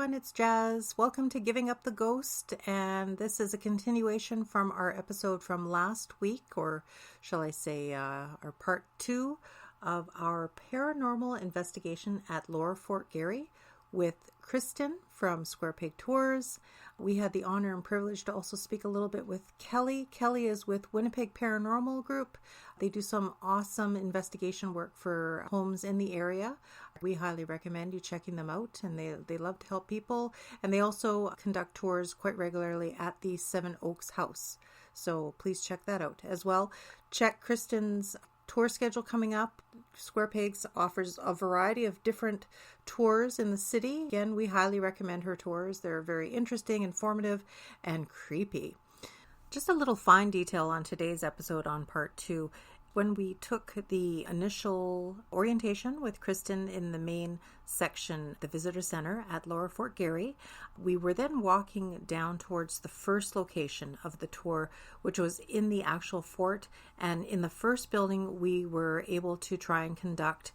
everyone, it's Jazz. Welcome to Giving Up the Ghost, and this is a continuation from our episode from last week, or shall I say our part 2 of our paranormal investigation at Lower Fort Garry with Kristin from Square Peg Tours. We had the honor and privilege to also speak a little bit with Kelly. Kelly is with Winnipeg Paranormal Group. They do some awesome investigation work for homes in the area. We highly recommend you checking them out, and they love to help people. And they also conduct tours quite regularly at the Seven Oaks house. So please check that out as well. Check Kristin's tour schedule coming up. Square Pegs offers a variety of different tours in the city. Again, we highly recommend her tours. They're very interesting, informative, and creepy. Just a little fine detail on today's episode on part 2. When we took the initial orientation with Kristin in the main section, the visitor center at Lower Fort Garry, we were then walking down towards the first location of the tour, which was in the actual fort. And in the first building, we were able to try and conduct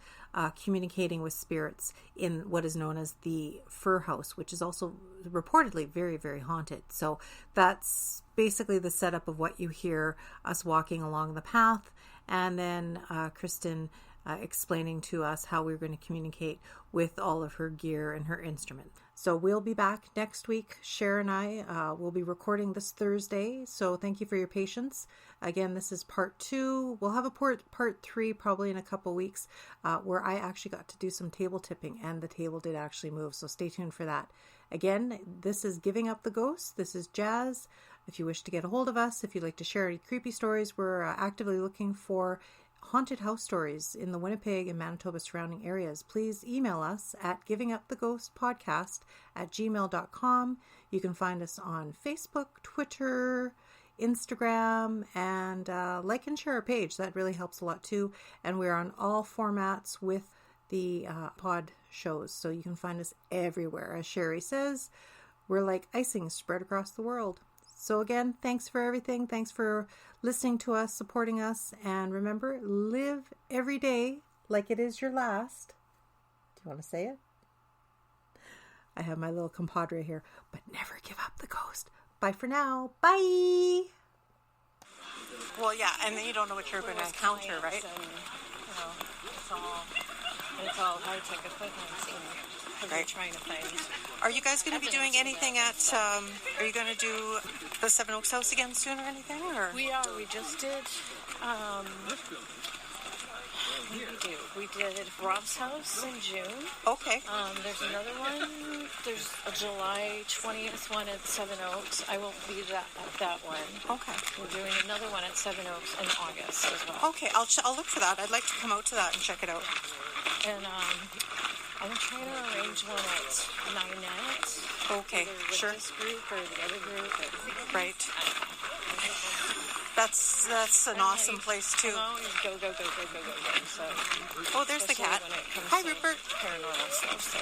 communicating with spirits in what is known as the Fur House, which is also reportedly very, very haunted. So that's basically the setup of what you hear us walking along the path. And then Kristin explaining to us how we're going to communicate with all of her gear and her instrument. So we'll be back next week. Cher and I will be recording this Thursday. So thank you for your patience. Again, this is part 2. We'll have a part 3 probably in a couple weeks where I actually got to do some table tipping, and the table did actually move. So stay tuned for that. Again, this is Giving Up the Ghost. This is Jazz. If you wish to get a hold of us, if you'd like to share any creepy stories, we're actively looking for haunted house stories in the Winnipeg and Manitoba surrounding areas. Please email us at givinguptheghostpodcast@gmail.com. You can find us on Facebook, Twitter, Instagram, and like and share our page. That really helps a lot too. And we're on all formats with the pod shows, so you can find us everywhere. As Sherry says, we're like icing spread across the world. So again, thanks for everything. Thanks for listening to us, supporting us. And remember, live every day like it is your last. Do you want to say it? I have my little compadre here. But never give up the ghost. Bye for now. Bye. Well, yeah, and then you don't know what you're going to encounter, right? And, it's all high-tech equipment. Right. We're trying to find. Are you guys going to be doing anything at, are you going to do the Seven Oaks house again soon or anything? Or? We are. We just did, what did we do? We did Rob's house in June. Okay. There's another one. There's a July 20th one at Seven Oaks. I will be at that one. Okay. We're doing another one at Seven Oaks in August as well. Okay. I'll look for that. I'd like to come out to that and check it out. And, I'm trying to arrange one at Ninette. Okay, with sure. This group or the other group. Right. That's an awesome place too. Go. So, oh, there's the cat. Hi, Rupert. Paranormal stuff. So.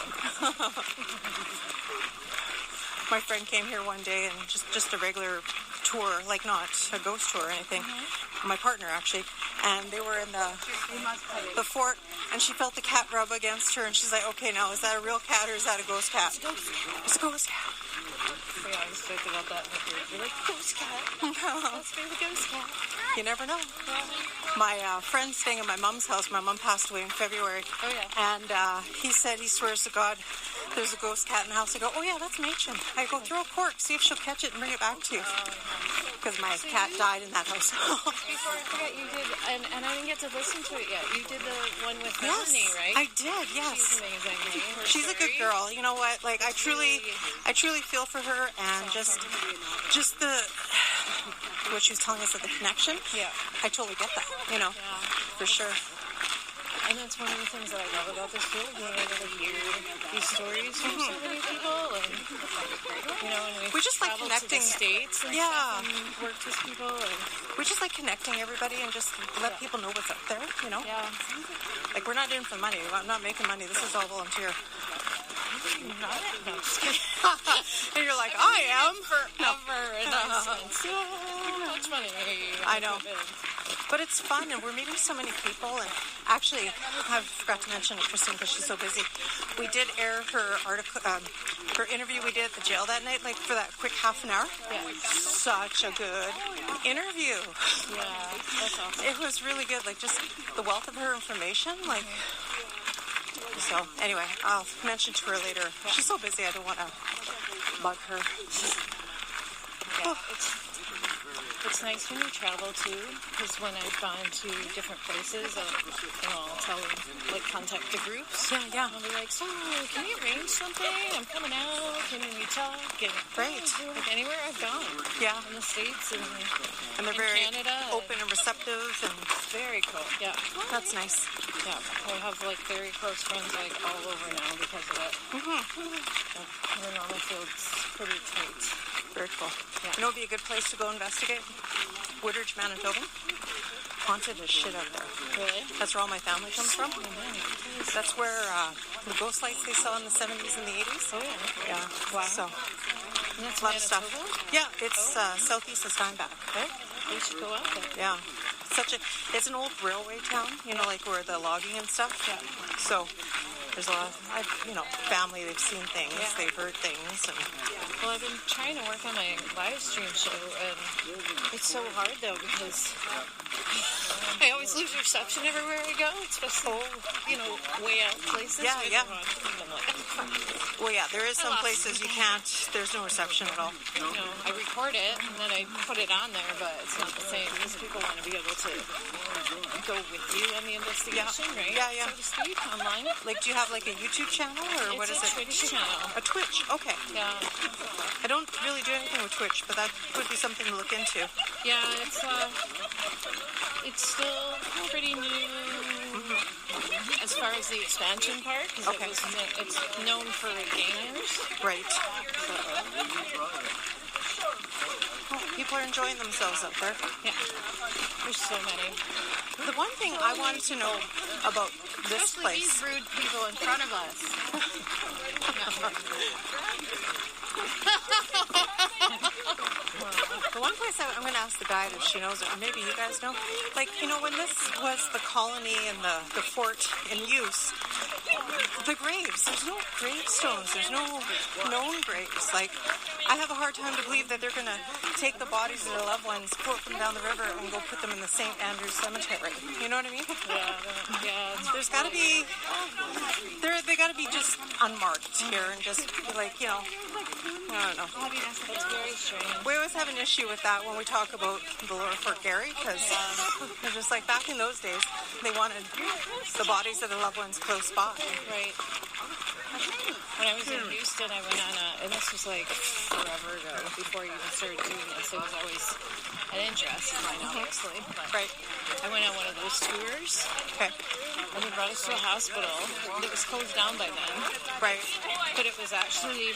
My friend came here one day and just a regular tour, like not a ghost tour or anything. Mm-hmm. My partner actually, and they were in the fort, and she felt the cat rub against her, and she's like, "Okay, now is that a real cat or is that a ghost cat?" It's a ghost cat. We always joke about that in the group. You're like, ghost cat. Let's be the ghost cat. You never know. My friend's staying at my mom's house. My mom passed away in February. Oh, yeah. And he said he swears to God there's a ghost cat in the house. I go, oh, yeah, that's Machen. I go, throw a cork, see if she'll catch it and bring it back to you. Because my cat died in that house. Before I forget, you did, and I didn't get to listen to it yet. You did the one with Melanie, right? I did, yes. She's amazing. She's a good girl. You know what? Like, I truly feel for her, and just the what she was telling us of the connection. Yeah. I totally get that, for sure. And that's one of the things that I love about this field, being able to hear these stories from so many people, and and we just like connecting to the States and stuff, and worked with people, and we just like connecting everybody and just let people know what's up there, Yeah. Like, we're not in for money. I'm not making money. This is all volunteer. No, I'm just kidding. And you're like, I am forever, and I said, so much money. I know. But it's fun, and we're meeting so many people. And actually, I forgot to mention to Kristin because she's so busy. We did air her article, her interview we did at the jail that night, like for that quick half an hour. Yeah. Such a good interview. Yeah, that's awesome. It was really good, like just the wealth of her information, like. So anyway, I'll mention to her later. She's so busy, I don't want to bug her. Yeah, it's nice when you travel too, because when I've gone to different places, I'll tell them, like, contact the groups. Yeah. I'll be like, so, can you arrange something? I'm coming out. Can we talk? And Right. Like anywhere I've gone. Yeah. In the States and they're in very Canada. open and receptive, and Very cool. Yeah. that's nice. Yeah. I have, like, very close friends, like, all over now because of it. The Paranormal field's pretty tight. Very cool. Yeah. You know, it'd be a good place to go investigate? Woodridge, Manitoba. Haunted as shit out there. Really? That's where all my family comes from. Oh, man. That's where the ghost lights they saw in the 70s and the 80s. Oh, yeah. Yeah. Wow. So, And that's a lot of stuff. Manitoba? Yeah, it's southeast of Steinbach. Okay. We should go out there. Yeah. It's an old railway town, you know, like where the logging and stuff. Yeah. So, there's a lot of, family, they've seen things, Yeah. they've heard things, and Well, I've been trying to work on my live stream show, and it's so hard, though, because I always lose reception everywhere I go, especially, way out places. Yeah, where yeah. I'm like, well, yeah, there is some lost places you can't, there's no reception at all. I record it, and then I put it on there, but it's not the same, because people want to be able to go with you on the investigation, right? Yeah. So to speak, online. Like, do you have like a YouTube channel, or what is It's it? a Twitch channel. A Twitch, okay. Yeah. I don't really do anything with Twitch, but that would be something to look into. Yeah, it's still pretty new as far as the expansion part, because Okay. it's known for gamers. Right. Well, people are enjoying themselves up there. Yeah, there's so many. The one thing I wanted to know about this Especially place. these rude people in front of us. The one place I'm going to ask the guide if she knows it, or maybe you guys know, like, when this was the colony and the fort in use, the graves, there's no gravestones, there's no known graves. Like, I have a hard time to believe that they're going to take the bodies of their loved ones, float them down the river, and go put them in the St. Andrew's Cemetery. You know what I mean? Yeah. There's got to be, they got to be just unmarked here and just be like, I don't know. It's very strange. We always have an issue with that when we talk about the Lower Fort Garry, because they're just like, back in those days, they wanted the bodies of their loved ones close by. Right. When I was in Houston, I went on and this was like forever ago, before you even started doing this. It was always an interest of mine, obviously. But Right. I went on one of those tours, Okay. and they brought us to a hospital that was closed down by then. Right. But it was actually,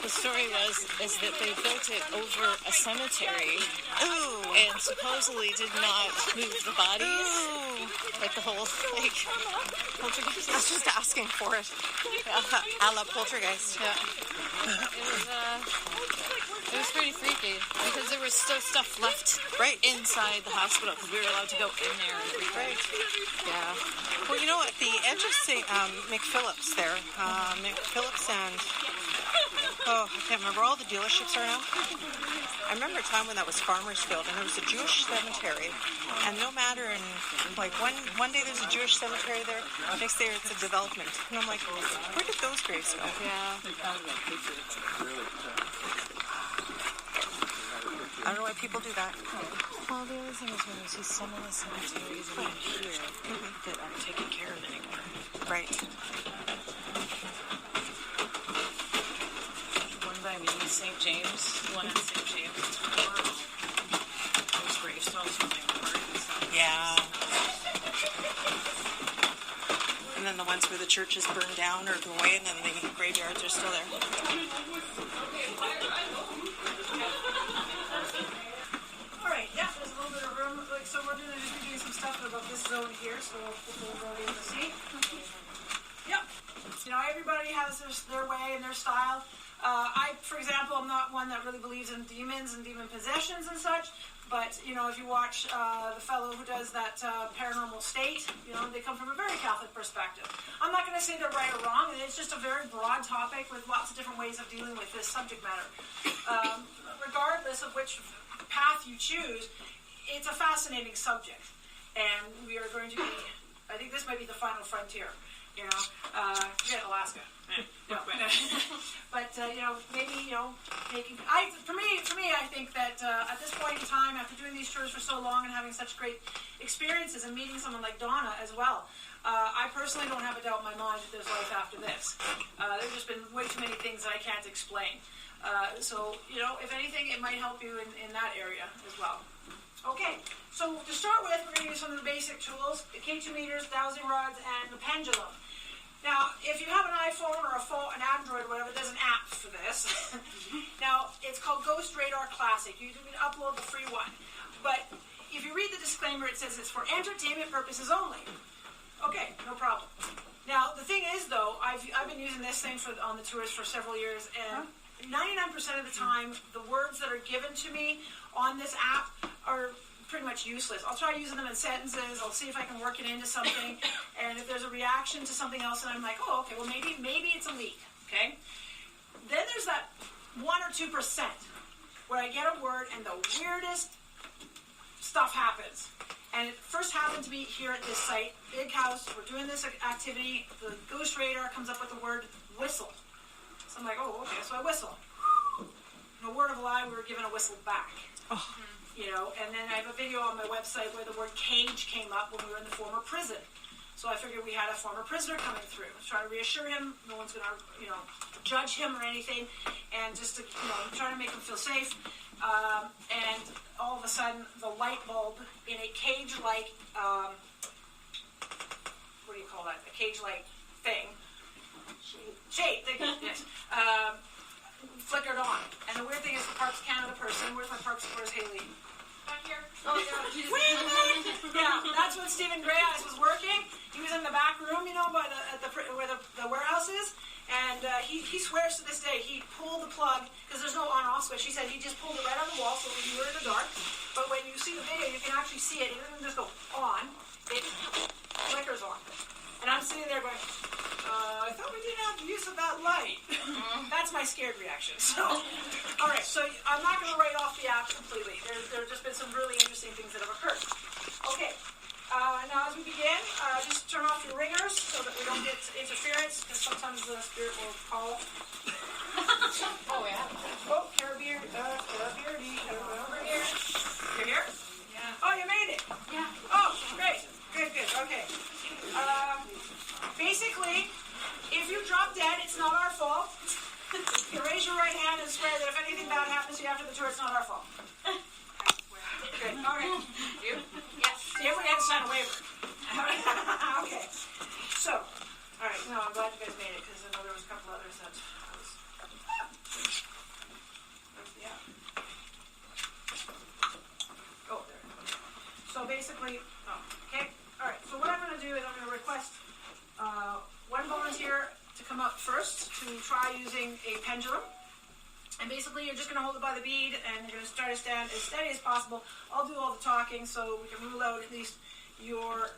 the story is that they built it over a cemetery Ooh. and supposedly did not move the bodies. Ooh. Like the whole, poltergeist. I was just asking for it. I love poltergeist. Yeah. It was pretty freaky because there was still stuff left Right. inside the hospital because we were allowed to go in there and everything. Right. Yeah. Well, at the edge of St. McPhillips there, McPhillips and, I can't remember, all the dealerships are now. I remember a time when that was Farmers Field, and there was a Jewish cemetery, and no matter, like, one day there's a Jewish cemetery there, next day it's a development. And I'm like, where did those graves go? Yeah. I don't know why people do that. Well, the other thing is when you see some of the cemeteries around here that aren't taken care of anymore. Right. One by me, St. James, one at St. James. Those gravestones falling apart and stuff. Yeah. And then the ones where the church is burned down or gone away, and then the graveyards are still there. Alright, yeah, there's a little bit of room. So we're going to just be doing some stuff about this zone here, so we'll go in to see. Yep. Everybody has their way and their style. I, for example, am not one that really believes in demons and demon possessions and such, But, you know, if you watch the fellow who does that Paranormal State, you know, they come from a very Catholic perspective. I'm not going to say they're right or wrong. It's just a very broad topic with lots of different ways of dealing with this subject matter. Regardless of which path you choose, it's a fascinating subject. And we are going to be, I think this might be the final frontier, you know, forget Alaska. No, but you know, maybe, you know, for me, I think that at this point in time, after doing these tours for so long and having such great experiences and meeting someone like Donna as well, I personally don't have a doubt in my mind that there's life after this. There's just been way too many things that I can't explain. So, you know, if anything, it might help you in that area as well. Okay, so to start with, we're going to use some of the basic tools: the K2 meters, dowsing rods, and the pendulum. Now, if you have an iPhone or an Android or whatever, there's an app for this. Now, it's called Ghost Radar Classic. You can upload the free one. But if you read the disclaimer, it says it's for entertainment purposes only. Okay, no problem. Now, the thing is, though, I've been using this thing on the tours for several years, and 99% of the time, the words that are given to me on this app are pretty much useless. I'll try using them in sentences. I'll see if I can work it into something. And if there's a reaction to something else, and I'm like, oh, okay, well, maybe it's a leak, okay? Then there's that 1 or 2% where I get a word and the weirdest stuff happens. And it first happened to be here at this site, big house. We're doing this activity. The Ghost Radar comes up with the word whistle. So I'm like, oh, okay, so I whistle. No word of a lie, we were given a whistle back. Oh. You know, and then I have a video on my website where the word cage came up when we were in the former prison. So I figured we had a former prisoner coming through. I was trying to reassure him, no one's going to, you know, judge him or anything, and just to, you know, trying to make him feel safe. And all of a sudden, the light bulb in a cage-like, what do you call that? A cage-like thing. Shade. Yes. Flickered on. And the weird thing is, the Parks Canada person, where's Haley? Back here. Oh, yeah. Yeah, that's when Stephen Grey Eyes was working. He was in the back room, you know, by where the warehouse is. And he swears to this day he pulled the plug, because there's no on-off switch. He said he just pulled it right on the wall so you were in the dark. But when you see the video, you can actually see it. It doesn't just go on. It flickers on. And I'm sitting there going, I thought we didn't have the use of that light. That's my scared reaction. So, all right, so I'm not going to write off the app completely. There have just been some really interesting things that have occurred. Okay, now as we begin, just turn off your ringers so that we don't get interference, because sometimes the spirit will call. Oh, yeah. Oh, Caribbean, over here. You're here? Yeah. Oh, you made it? Yeah. Oh, great. Good, okay. Basically, if you drop dead, it's not our fault. You raise your right hand and swear that if anything bad happens to you after the tour, it's not our fault. Good. All right. You? Yes. See, everybody has to sign a waiver. Okay. So, all right. No, I'm glad you guys made it, because I know there was a couple others that I was... Yeah. Oh, there. So basically, okay. All right. So what I'm going to do is I'm going to request one volunteer to come up first to try using a pendulum. And basically, you're just going to hold it by the bead, and you're going to try to stand as steady as possible. I'll do all the talking, so we can rule out at least your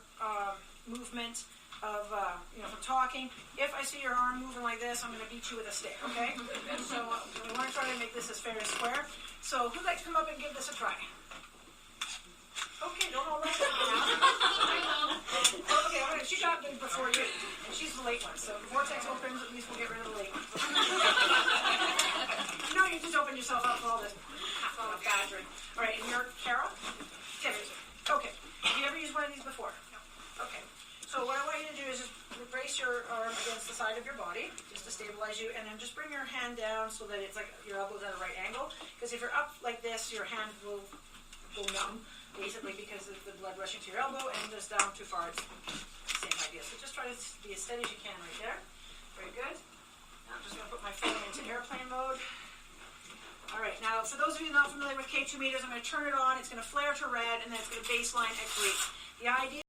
movement of, from talking. If I see your arm moving like this, I'm going to beat you with a stick, okay? So we want to try to make this as fair and square. So who'd like to come up and give this a try? Okay, don't all rush it now. Okay, all right, she got big before you, and she's the late one. So if the vortex opens, at least we'll get rid of the late one. No, you just opened yourself up for all this badgering. All right, and you're Carol? Tiffany. Okay. Have you ever used one of these before? No. Okay. So what I want you to do is just brace your arm against the side of your body, just to stabilize you, and then just bring your hand down so that it's like your elbow's at a right angle. Because if you're up like this, your hand will go numb, basically because of the blood rushing to your elbow, and just down too far, it's the same idea. So just try to be as steady as you can right there. Very good. Now I'm just going to put my phone into airplane mode. All right, now for those of you not familiar with K2 meters, I'm going to turn it on. It's going to flare to red, and then it's going to baseline at green. The idea